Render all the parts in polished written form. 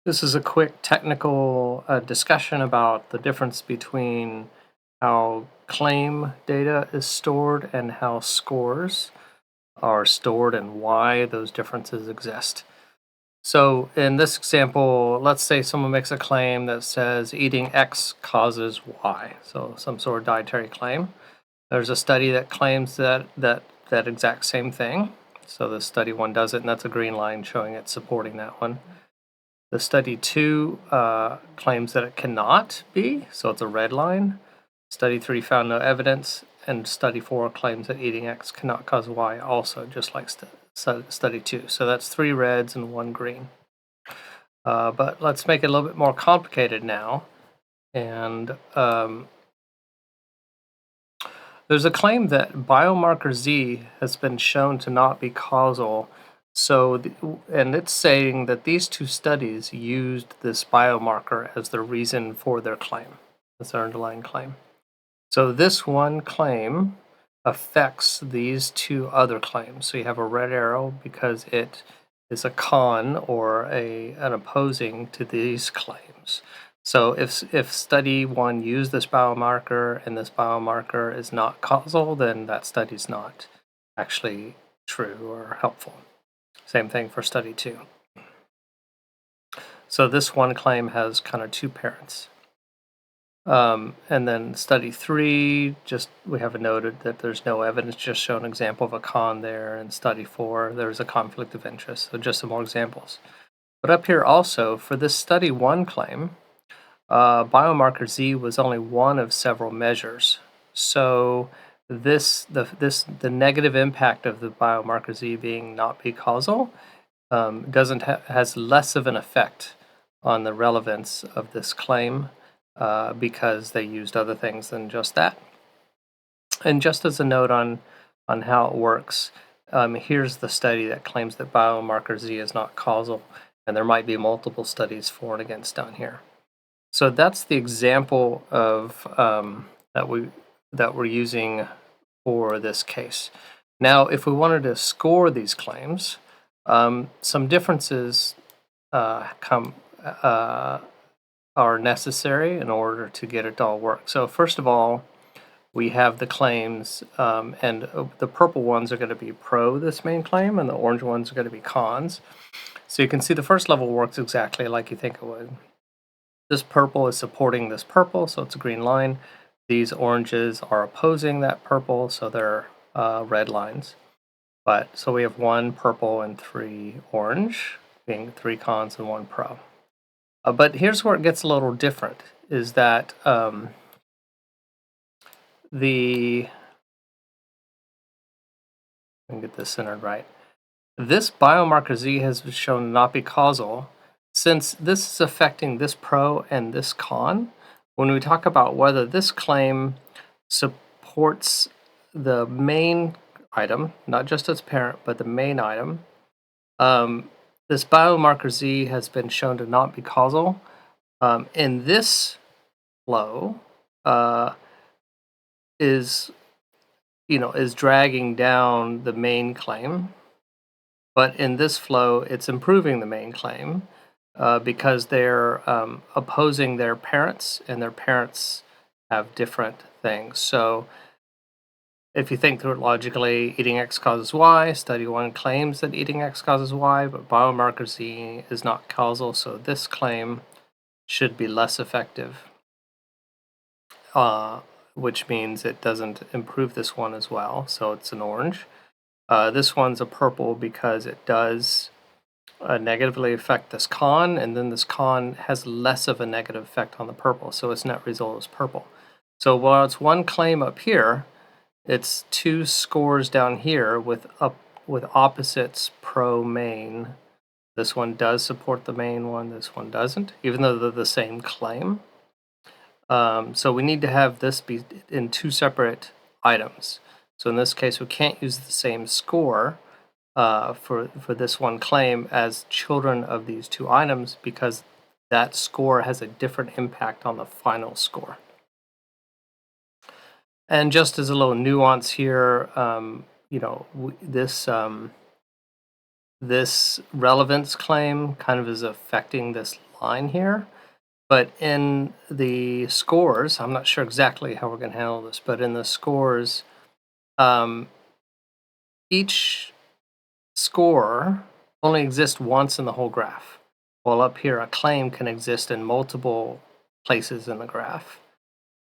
This is a quick technical discussion about the difference between how claim data is stored and how scores are stored and why those differences exist. So in this example, let's say someone makes a claim that says eating X causes Y, so some sort of dietary claim. There's a study that claims that exact same thing. So the study 1 does it, and that's a green line showing it supporting that one. The study 2 claims that it cannot be, so it's a red line. Study 3 found no evidence, and study 4 claims that eating X cannot cause Y also, just like study 2. So that's 3 reds and 1 green. But let's make it a little bit more complicated now. And there's a claim that biomarker Z has been shown to not be causal. And it's saying that these 2 studies used this biomarker as the reason for their claim, as their underlying claim. So this one claim affects these 2 other claims. So you have a red arrow because it is a con or an opposing to these claims. So if study 1 used this biomarker and this biomarker is not causal, then that study's not actually true or helpful. Same thing for study 2. So this one claim has kind of 2 parents. And then study 3, we have noted that there's no evidence, just show an example of a con there. And study 4, there's a conflict of interest. So just some more examples. But up here also, for this study 1 claim, biomarker Z was only one of several measures. So the negative impact of the biomarker Z being not be causal has less of an effect on the relevance of this claim because they used other things than just that. And just as a note on how it works, here's the study that claims that biomarker Z is not causal, and there might be multiple studies for and against down here. So that's the example of that we're using for this case. Now, if we wanted to score these claims, some differences are necessary in order to get it to all work. So first of all, we have the claims, and the purple ones are going to be pro this main claim, and the orange ones are going to be cons. So you can see the first level works exactly like you think it would. This purple is supporting this purple, so it's a green line. These oranges are opposing that purple, so they're red lines. So we have 1 purple and 3 orange, being 3 cons and 1 pro. But here's where it gets a little different, is that let me get this centered right. This biomarker Z has been shown to not be causal. Since this is affecting this pro and this con, when we talk about whether this claim supports the main item, not just its parent, but the main item, this biomarker Z has been shown to not be causal. In this flow, is dragging down the main claim, but in this flow, it's improving the main claim because they're opposing their parents, and their parents have different things. So if you think through it logically, eating X causes Y, study 1 claims that eating X causes Y, but biomarker Z is not causal, so this claim should be less effective, which means it doesn't improve this one as well, so it's an orange. This one's a purple because it does negatively affect this con, and then this con has less of a negative effect on the purple, so its net result is purple. So while it's 1 claim up here, it's 2 scores down here with opposites pro main. This one does support the main one, this one doesn't, even though they're the same claim. So we need to have this be in 2 separate items. So in this case, we can't use the same score for this one claim as children of these 2 items, because that score has a different impact on the final score. And just as a little nuance here, this relevance claim kind of is affecting this line here. But in the scores, I'm not sure exactly how we're going to handle this, but in the scores, each score only exists once in the whole graph. While up here, a claim can exist in multiple places in the graph.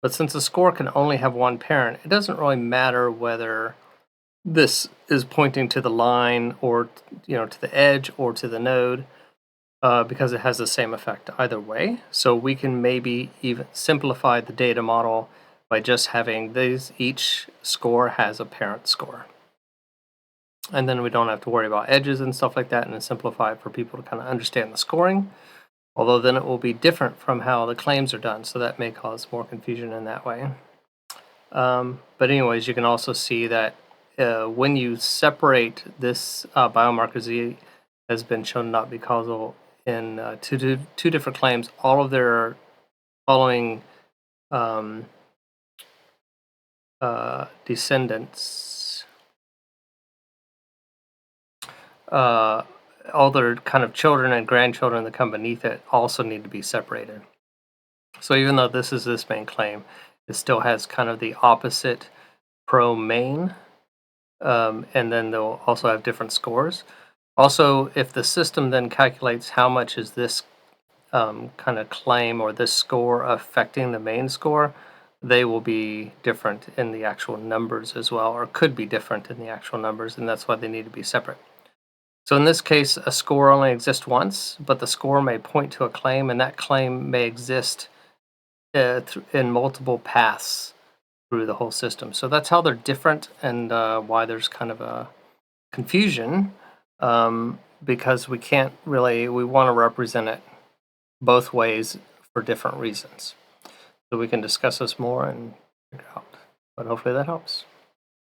But since a score can only have one parent, it doesn't really matter whether this is pointing to the line or to the edge or to the node, because it has the same effect either way. So we can maybe even simplify the data model by just having each score has a parent score. And then we don't have to worry about edges and stuff like that, and then simplify it for people to kind of understand the scoring. Although then it will be different from how the claims are done, so that may cause more confusion in that way. But anyways, you can also see that when you separate this biomarker Z has been shown not be causal in two different claims. All of their following descendants, all their kind of children and grandchildren that come beneath it also need to be separated. So even though this is this main claim, it still has kind of the opposite pro-main, and then they'll also have different scores. Also, if the system then calculates how much is this kind of claim or this score affecting the main score, they will be different in the actual numbers as well, or could be different in the actual numbers, and that's why they need to be separate. So in this case, a score only exists once, but the score may point to a claim, and that claim may exist in multiple paths through the whole system. So that's how they're different, and why there's kind of a confusion, because we want to represent it both ways for different reasons. So we can discuss this more and figure out, but hopefully that helps.